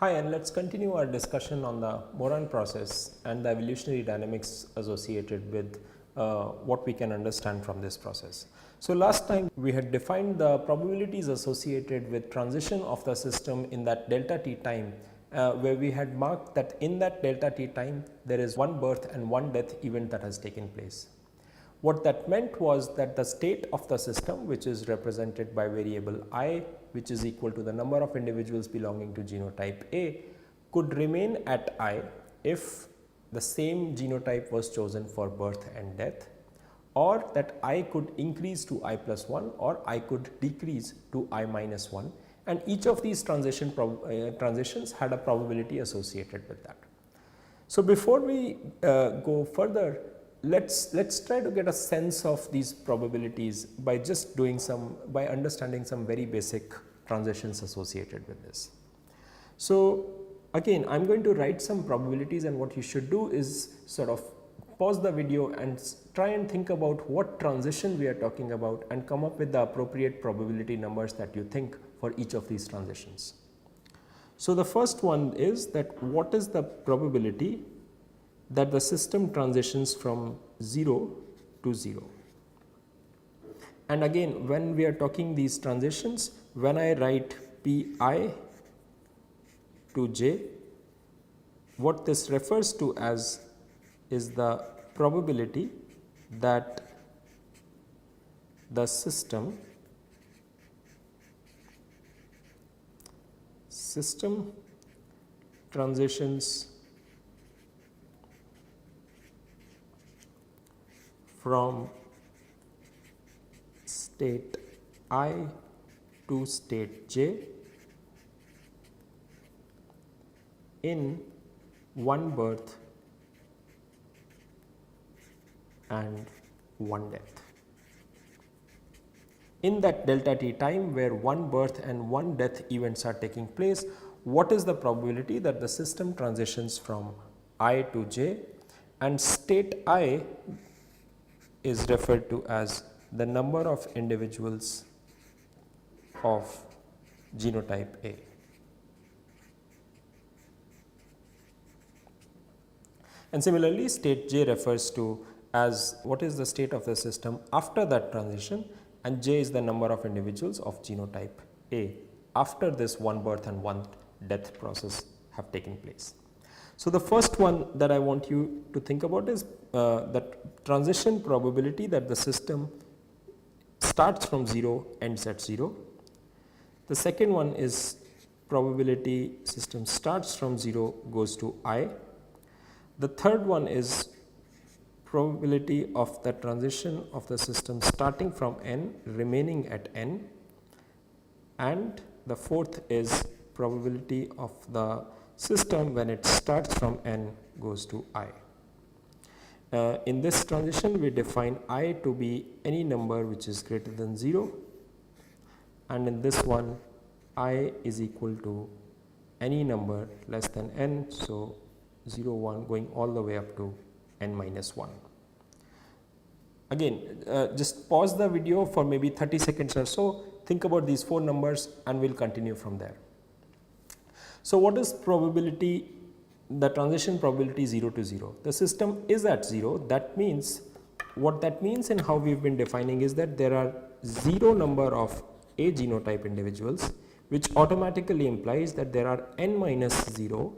Hi, and let's continue our discussion on the Moran process and the evolutionary dynamics associated with what we can understand from this process. So, last time we had defined the probabilities associated with transition of the system in that delta t time, where we had marked that in that delta t time there is one birth and one death event that has taken place. What that meant was that the state of the system, which is represented by variable I, which is equal to the number of individuals belonging to genotype A, could remain at I if the same genotype was chosen for birth and death, or that I could increase to I plus 1 or I could decrease to I minus 1, and each of these transitions had a probability associated with that. So, before we go further, let's try to get a sense of these probabilities by just doing by understanding some very basic transitions associated with this. So, again I am going to write some probabilities, and what you should do is sort of pause the video and try and think about what transition we are talking about and come up with the appropriate probability numbers that you think for each of these transitions. So, the first one is that what is the probability that the system transitions from 0 to 0. And again, when we are talking these transitions, when I write Pi to j, what this refers to as is the probability that the system transitions from state I to state j in one birth and one death. In that delta t time where one birth and one death events are taking place, what is the probability that the system transitions from I to j, and state I is referred to as the number of individuals of genotype A. And similarly, state j refers to as what is the state of the system after that transition, and j is the number of individuals of genotype A after this one birth and one death process have taken place. So, the first one that I want you to think about is that transition probability that the system starts from 0, ends at 0. The second one is probability system starts from 0, goes to I. The third one is probability of the transition of the system starting from n, remaining at n, and the fourth is probability of the system when it starts from n goes to I. In this transition we define I to be any number which is greater than 0, and in this one I is equal to any number less than n. So, 0, 1 going all the way up to n minus 1. Again just pause the video for maybe 30 seconds or so, think about these 4 numbers and we will continue from there. So, what is probability, the transition probability 0 to 0? The system is at 0, that means what that means and how we have been defining is that there are 0 number of A genotype individuals, which automatically implies that there are n minus 0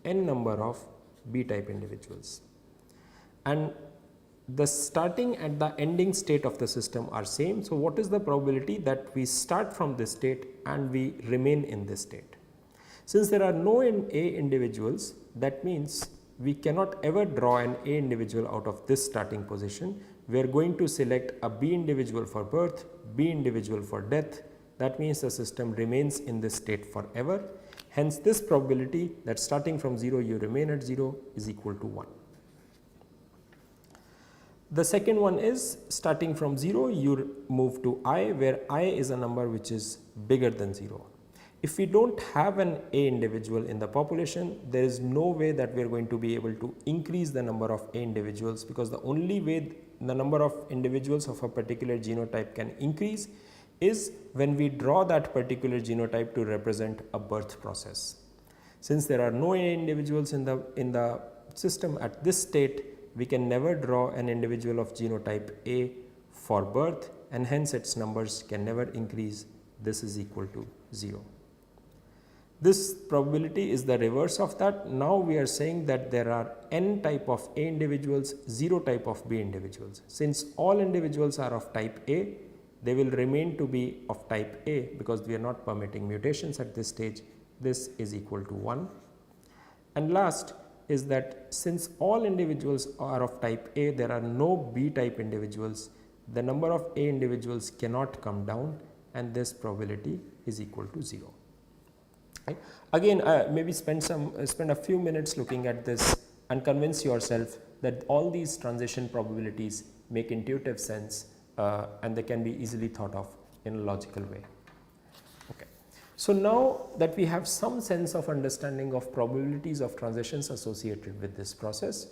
n number of B type individuals, and the starting and the ending state of the system are same. So, what is the probability that we start from this state and we remain in this state? Since there are no A individuals, that means we cannot ever draw an A individual out of this starting position. We are going to select a B individual for birth, B individual for death. That means the system remains in this state forever. Hence, this probability that starting from 0 you remain at 0 is equal to 1. The second one is starting from 0 you move to I, where I is a number which is bigger than 0. If we do not have an A individual in the population, there is no way that we are going to be able to increase the number of A individuals, because the only way the number of individuals of a particular genotype can increase is when we draw that particular genotype to represent a birth process. Since there are no A individuals in the system at this state, we can never draw an individual of genotype A for birth, and hence its numbers can never increase. This is equal to 0. This probability is the reverse of that. Now we are saying that there are n type of A individuals, 0 type of B individuals. Since all individuals are of type A, they will remain to be of type A because we are not permitting mutations at this stage. This is equal to 1. And last is that since all individuals are of type A, there are no B type individuals. The number of A individuals cannot come down, and this probability is equal to 0. Right. Again, maybe spend a few minutes looking at this and convince yourself that all these transition probabilities make intuitive sense and they can be easily thought of in a logical way. Okay. So now that we have some sense of understanding of probabilities of transitions associated with this process,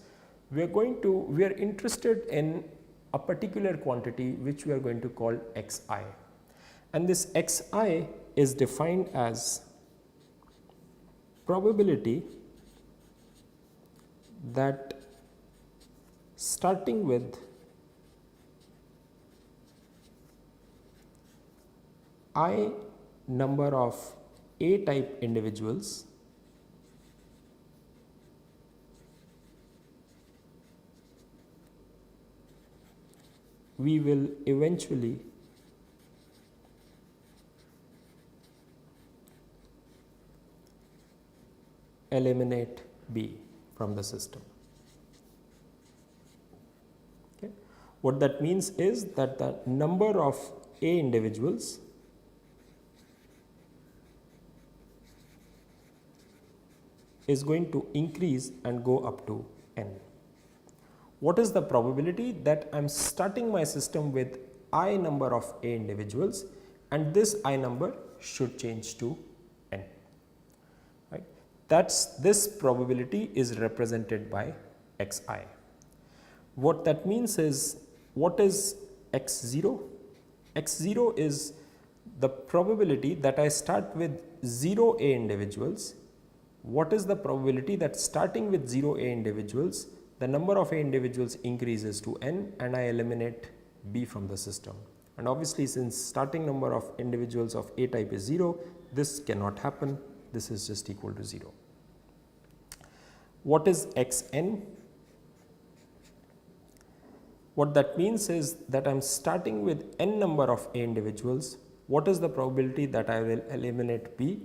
we are interested in a particular quantity which we are going to call xi, and this xi is defined as probability that starting with I number of A type individuals we will eventually eliminate B from the system. Okay. What that means is that the number of A individuals is going to increase and go up to n. What is the probability that I am starting my system with I number of A individuals, and this I number should change to n. Right. This probability is represented by xi. What that means is, what is x0? x0 is the probability that I start with 0 A individuals. What is the probability that starting with 0 A individuals, the number of A individuals increases to n and I eliminate B from the system? And obviously, since starting number of individuals of A type is 0, this cannot happen. This is just equal to 0. What is xn? What that means is that I am starting with n number of A individuals. What is the probability that I will eliminate B?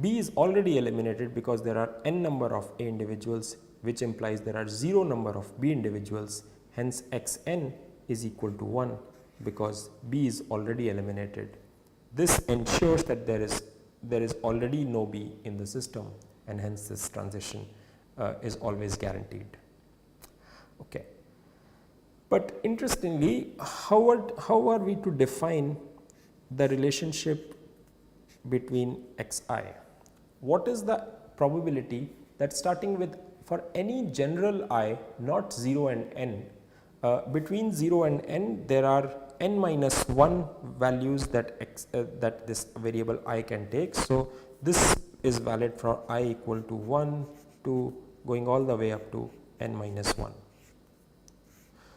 B is already eliminated because there are n number of A individuals, which implies there are 0 number of B individuals. Hence, xn is equal to 1 because B is already eliminated. This ensures that there is already no B in the system, and hence this transition is always guaranteed. Okay. But interestingly, how are we to define the relationship between xi? What is the probability that starting with, for any general I, not 0 and n, between 0 and n there are n minus 1 values that this variable I can take. So, this is valid for I equal to 1 to going all the way up to n minus 1.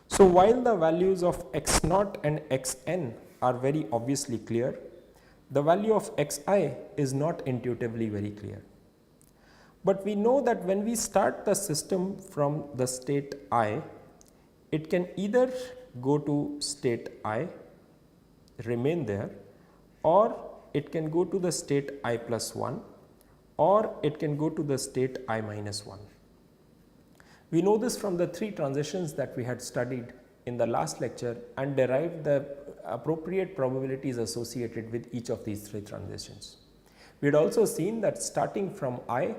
So, while the values of x0 and xn are very obviously clear, the value of xi is not intuitively very clear. But we know that when we start the system from the state I, it can either go to state I, remain there, or it can go to the state I plus 1, or it can go to the state I minus 1. We know this from the 3 transitions that we had studied in the last lecture and derived the appropriate probabilities associated with each of these 3 transitions. We had also seen that starting from I,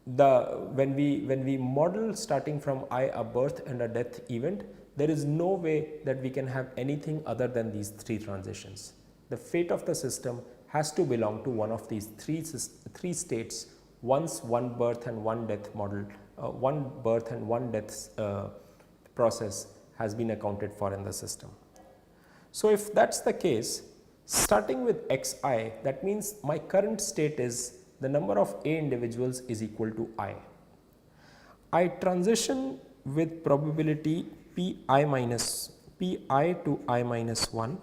when we model starting from I a birth and a death event, there is no way that we can have anything other than these 3 transitions. The fate of the system has to belong to one of these three states once one birth and one death model, one birth and one death process has been accounted for in the system. So, if that is the case, starting with xi, that means my current state is the number of A individuals is equal to I. I transition with probability Pi to I minus 1.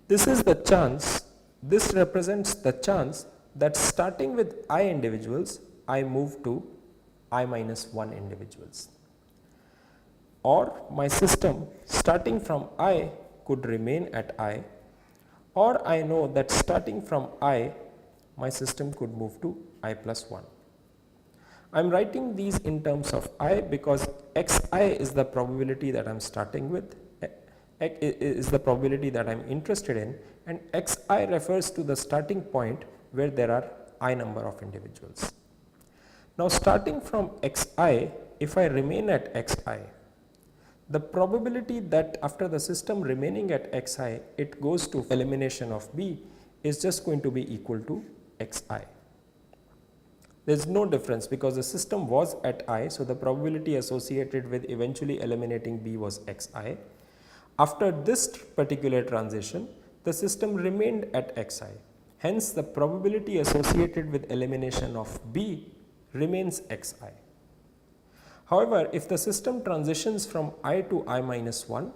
This is the chance, this represents the chance that starting with I individuals, I move to I minus 1 individuals. Or my system starting from I could remain at I, or I know that starting from I, my system could move to I plus 1. I am writing these in terms of I because xi is the probability that I am starting with, is the probability that I am interested in, and xi refers to the starting point where there are I number of individuals. Now starting from xi, if I remain at xi, the probability that after the system remaining at xi, it goes to elimination of b is just going to be equal to xi. There is no difference because the system was at I, so the probability associated with eventually eliminating B was xi. After this particular transition, the system remained at xi. Hence, the probability associated with elimination of B remains xi. However, if the system transitions from I to I minus 1,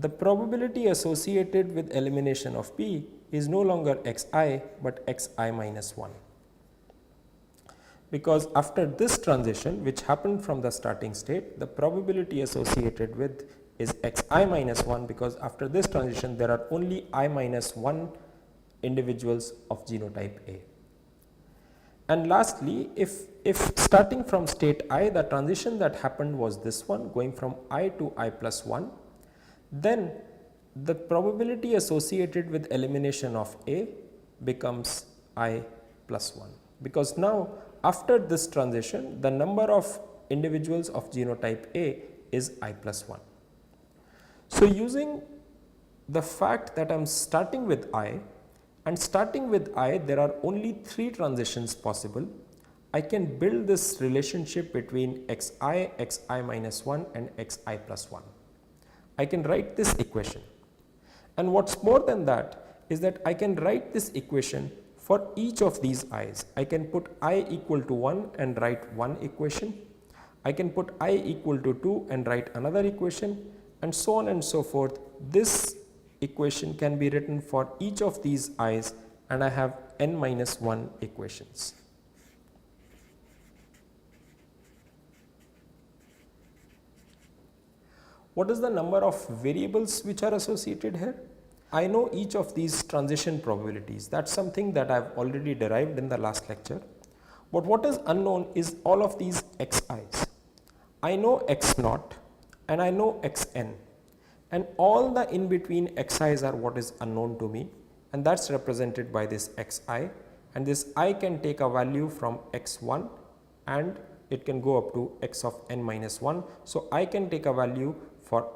the probability associated with elimination of B is no longer xi but xi minus 1. Because after this transition, which happened from the starting state, the probability associated with is xi minus 1, because after this transition there are only I minus 1 individuals of genotype A. And lastly, if starting from state I, the transition that happened was this one, going from I to I plus 1, then the probability associated with elimination of A becomes I plus 1, because now after this transition, the number of individuals of genotype A is I plus 1. So using the fact that I am starting with I, and starting with I there are only 3 transitions possible, I can build this relationship between xi, xi minus 1 and xi plus 1. I can write this equation, and what's more than that is that I can write this equation for each of these i's. I can put I equal to 1 and write one equation, I can put I equal to 2 and write another equation, and so on and so forth. This equation can be written for each of these i's, and I have n minus 1 equations. What is the number of variables which are associated here? I know each of these transition probabilities. That's something that I've already derived in the last lecture. But what is unknown is all of these xi's. I know x naught and I know xn, and all the in between xi's are what is unknown to me, and that's represented by this xi, and this I can take a value from x1 and it can go up to x of n minus 1. So I can take a value for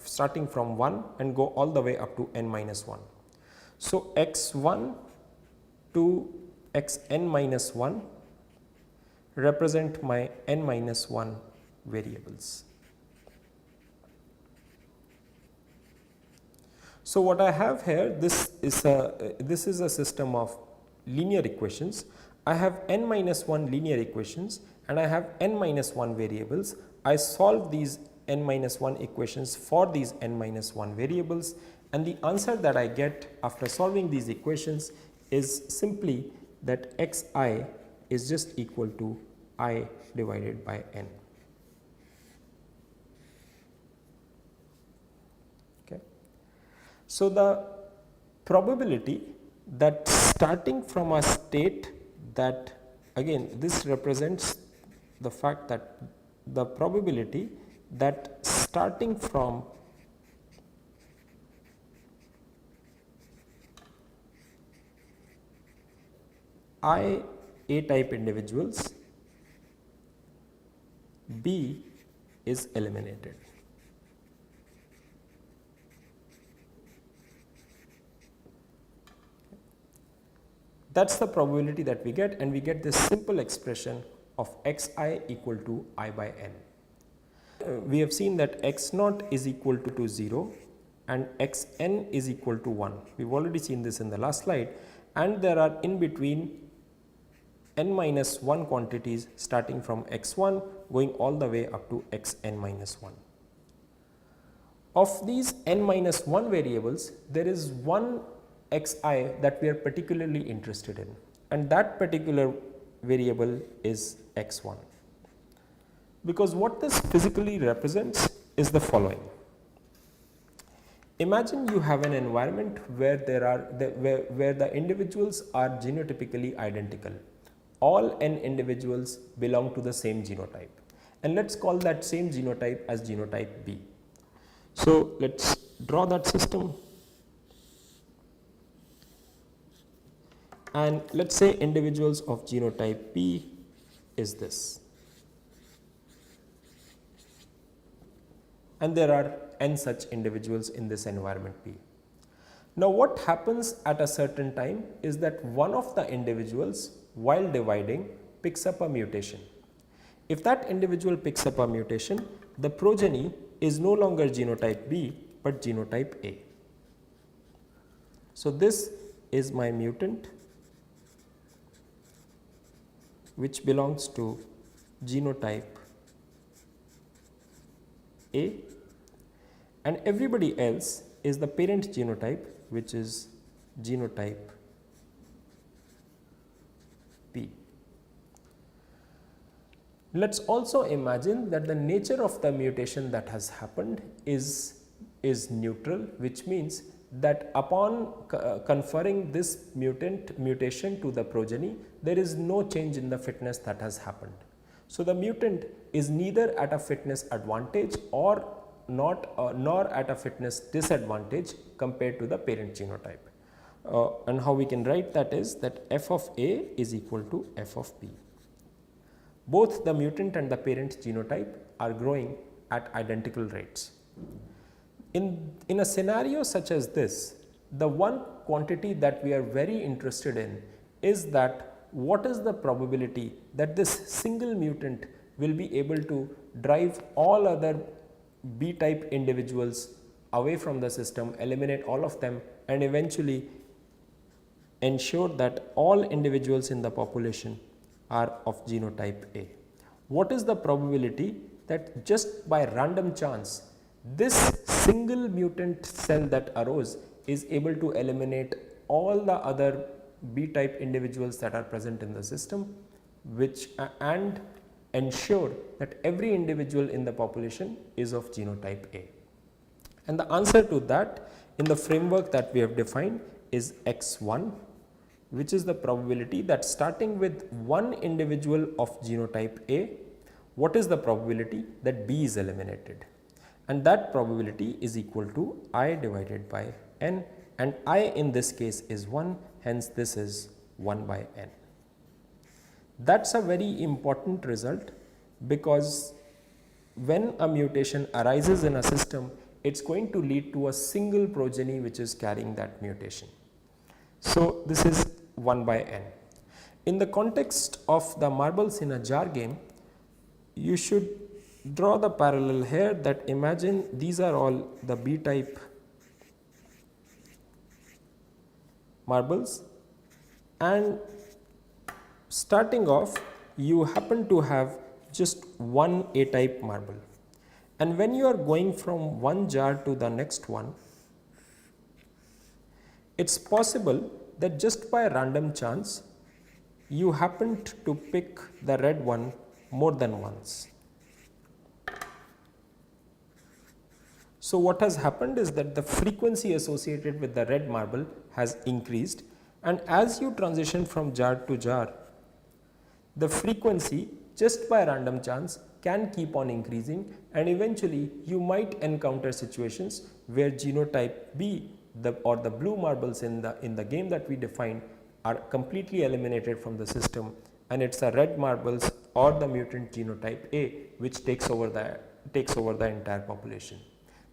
starting from 1 and go all the way up to n minus 1. So x1 to xn minus 1 represent my n minus 1 variables. So what I have here, this is a system of linear equations. I have n minus 1 linear equations and I have n minus 1 variables. I solve these n minus 1 equations for these n minus 1 variables, and the answer that I get after solving these equations is simply that xi is just equal to I divided by n. Okay. So the probability that starting from a state that, again this represents the fact that the probability that starting from I A type individuals, B is eliminated. That's the probability that we get, and we get this simple expression of xi equal to I by n. We have seen that x naught is equal to 0 and xn is equal to 1. We've already seen this in the last slide, and there are in between n minus 1 quantities starting from x1 going all the way up to xn minus 1. Of these n minus 1 variables, there is one xi that we are particularly interested in, and that particular variable is x1, because what this physically represents is the following. Imagine you have an environment where the individuals are genotypically identical. All n individuals belong to the same genotype, and let's call that same genotype as genotype B. So let's draw that system, and let's say individuals of genotype P is this, and there are n such individuals in this environment P. Now what happens at a certain time is that one of the individuals while dividing picks up a mutation. If that individual picks up a mutation, the progeny is no longer genotype B but genotype A. So this is my mutant which belongs to genotype A, and everybody else is the parent genotype which is genotype P. Let's also imagine that the nature of the mutation that has happened is neutral, which means that upon conferring this mutation to the progeny, there is no change in the fitness that has happened. So the mutant is neither at a fitness advantage or nor at a fitness disadvantage compared to the parent genotype. And how we can write that is that f of A is equal to f of B. Both the mutant and the parent genotype are growing at identical rates. In a scenario such as this, the one quantity that we are very interested in is that what is the probability that this single mutant will be able to drive all other B type individuals away from the system, eliminate all of them, and eventually ensure that all individuals in the population are of genotype A. What is the probability that just by random chance this single mutant cell that arose is able to eliminate all the other B type individuals that are present in the system, and ensure that every individual in the population is of genotype A? And the answer to that in the framework that we have defined is x1, which is the probability that starting with one individual of genotype A, what is the probability that B is eliminated? And that probability is equal to I divided by n, and I in this case is 1, hence this is 1 by n. That is a very important result, because when a mutation arises in a system, it is going to lead to a single progeny which is carrying that mutation. So this is 1 by n. In the context of the marbles in a jar game, you should draw the parallel here that imagine these are all the B type marbles, and starting off you happen to have just one A type marble, and when you are going from one jar to the next one, it is possible that just by random chance you happened to pick the red one more than once. So what has happened is that the frequency associated with the red marble has increased, and as you transition from jar to jar, the frequency just by random chance can keep on increasing, and eventually you might encounter situations where genotype B or the blue marbles in the game that we defined are completely eliminated from the system, and it is the red marbles or the mutant genotype A which takes over the entire population.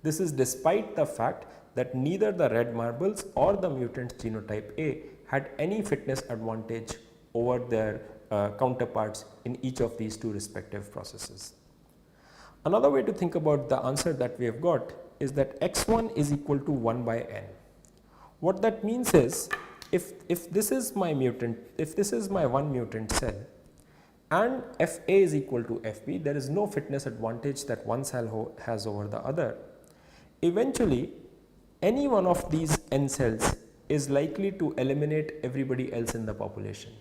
This is despite the fact that neither the red marbles or the mutant genotype A had any fitness advantage over their counterparts in each of these two respective processes. Another way to think about the answer that we have got is that x1 is equal to 1 by n. What that means is if this is my mutant, if this is my one mutant cell and Fa is equal to Fb, there is no fitness advantage that one cell has over the other. Eventually, any one of these N cells is likely to eliminate everybody else in the population.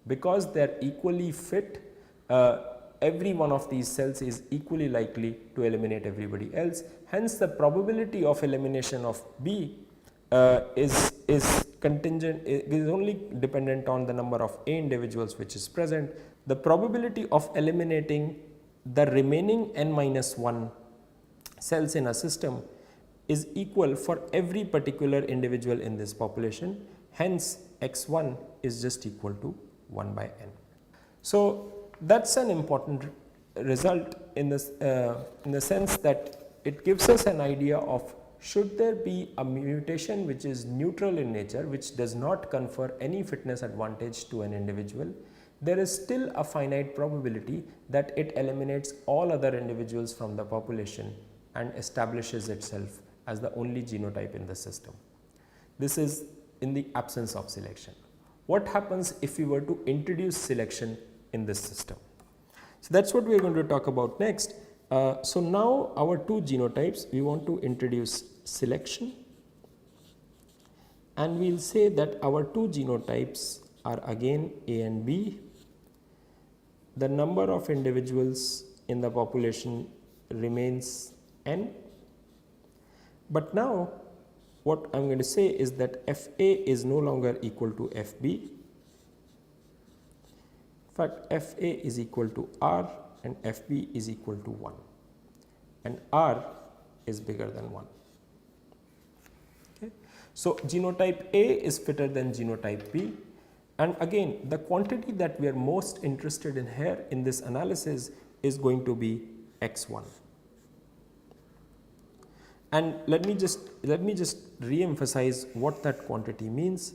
Because they are equally fit, every one of these cells is equally likely to eliminate everybody else. Hence, the probability of elimination of B is contingent, is only dependent on the number of A individuals which is present. The probability of eliminating the remaining N minus 1 cells in a system is equal for every particular individual in this population. Hence, x1 is just equal to 1 by n. So, that is an important result in this in the sense that it gives us an idea of should there be a mutation which is neutral in nature, which does not confer any fitness advantage to an individual, there is still a finite probability that it eliminates all other individuals from the population and establishes itself as the only genotype in the system. This is in the absence of selection. What happens if we were to introduce selection in this system? So, that is what we are going to talk about next. So, now our two genotypes, we want to introduce selection, and we will say that our two genotypes are again A and B. The number of individuals in the population remains n, but now what I am going to say is that Fa is no longer equal to Fb. In fact, Fa is equal to R and Fb is equal to 1, and R is bigger than 1. Okay. So, genotype A is fitter than genotype B, and again the quantity that we are most interested in here in this analysis is going to be x1. And let me just re-emphasize what that quantity means.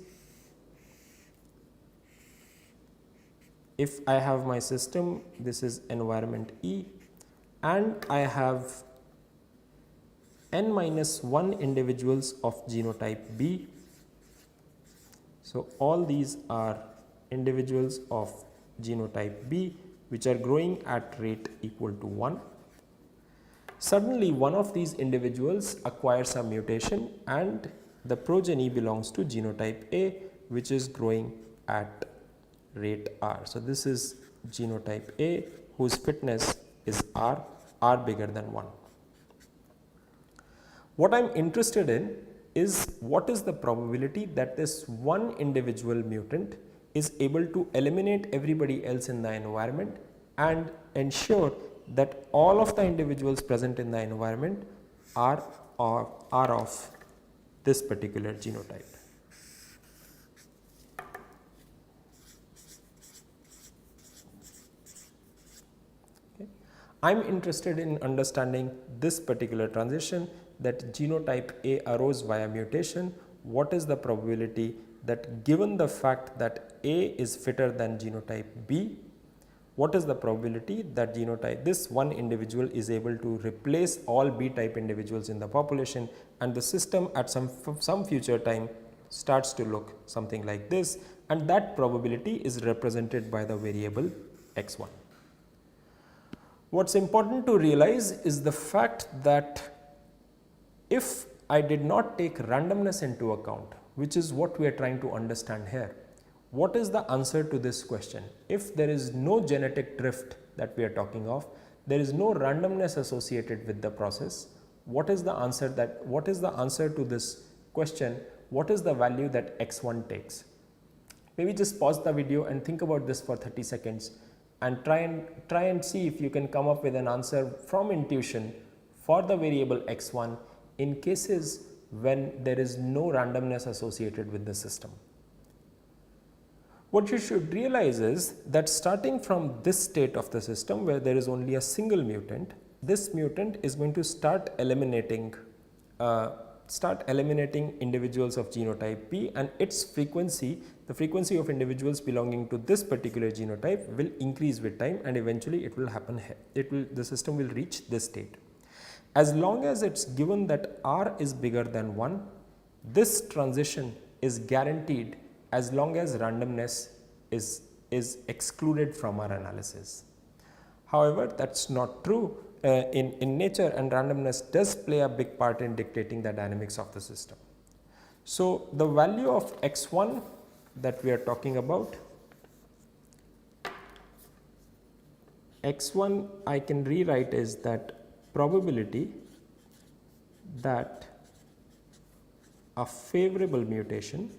If I have my system, this is environment E, and I have n minus 1 individuals of genotype B. So, all these are individuals of genotype B which are growing at rate equal to 1. Suddenly, one of these individuals acquires a mutation and the progeny belongs to genotype A, which is growing at rate R. So, this is genotype A whose fitness is R, R bigger than 1. What I am interested in is what is the probability that this one individual mutant is able to eliminate everybody else in the environment and ensure that all of the individuals present in the environment are of this particular genotype. Okay. I am interested in understanding this particular transition, that genotype A arose via mutation. What is the probability that given the fact that A is fitter than genotype B, what is the probability that genotype, this one individual is able to replace all B type individuals in the population, and the system at some future time starts to look something like this, and that probability is represented by the variable x1. What is important to realize is the fact that if I did not take randomness into account, which is what we are trying to understand here, what is the answer to this question? If there is no genetic drift that we are talking of, there is no randomness associated with the process, what is the answer to this question? What is the value that x1 takes? Maybe just pause the video and think about this for 30 seconds and try and see if you can come up with an answer from intuition for the variable x1 in cases when there is no randomness associated with the system. What you should realize is that starting from this state of the system where there is only a single mutant, this mutant is going to start eliminating individuals of genotype B, and its frequency, the frequency of individuals belonging to this particular genotype, will increase with time, and eventually it will happen here. The system will reach this state. As long as it is given that R is bigger than 1, this transition is guaranteed as long as randomness is excluded from our analysis. However, that is not true in nature, and randomness does play a big part in dictating the dynamics of the system. So, the value of x1 that we are talking about, x1 I can rewrite is that probability that a favorable mutation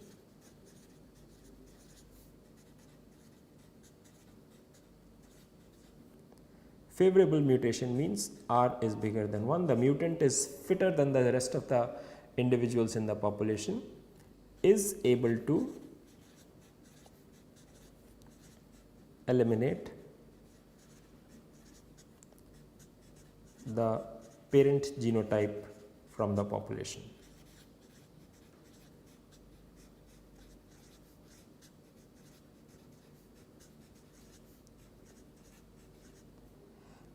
means R is bigger than 1, the mutant is fitter than the rest of the individuals in the population, is able to eliminate the parent genotype from the population.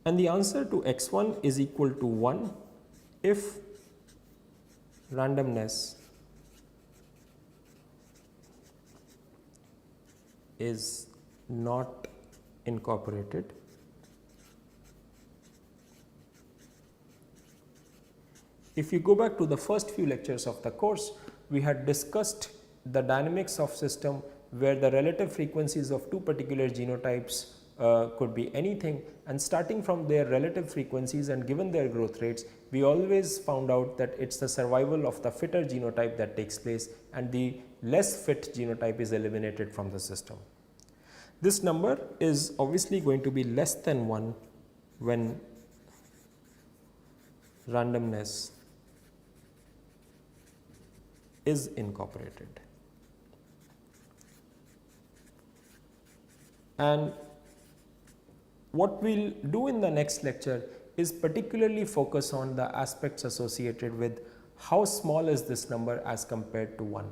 And the answer to x1 is equal to 1 if randomness is not incorporated If you go back to the first few lectures of the course, we had discussed the dynamics of system where the relative frequencies of two particular genotypes could be anything, and starting from their relative frequencies and given their growth rates, we always found out that it is the survival of the fitter genotype that takes place and the less fit genotype is eliminated from the system. This number is obviously going to be less than 1 when randomness is incorporated. And what we will do in the next lecture is particularly focus on the aspects associated with how small is this number as compared to 1.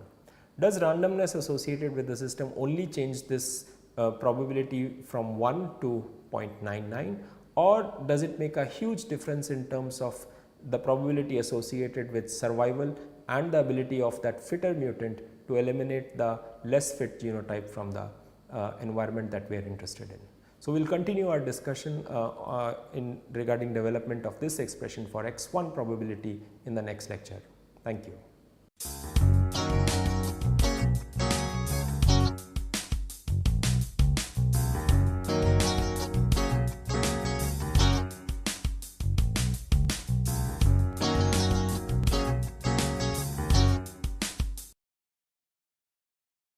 Does randomness associated with the system only change this probability from 1 to 0.99, or does it make a huge difference in terms of the probability associated with survival and the ability of that fitter mutant to eliminate the less fit genotype from the environment that we are interested in. So, we will continue our discussion regarding development of this expression for x1 probability in the next lecture. Thank you.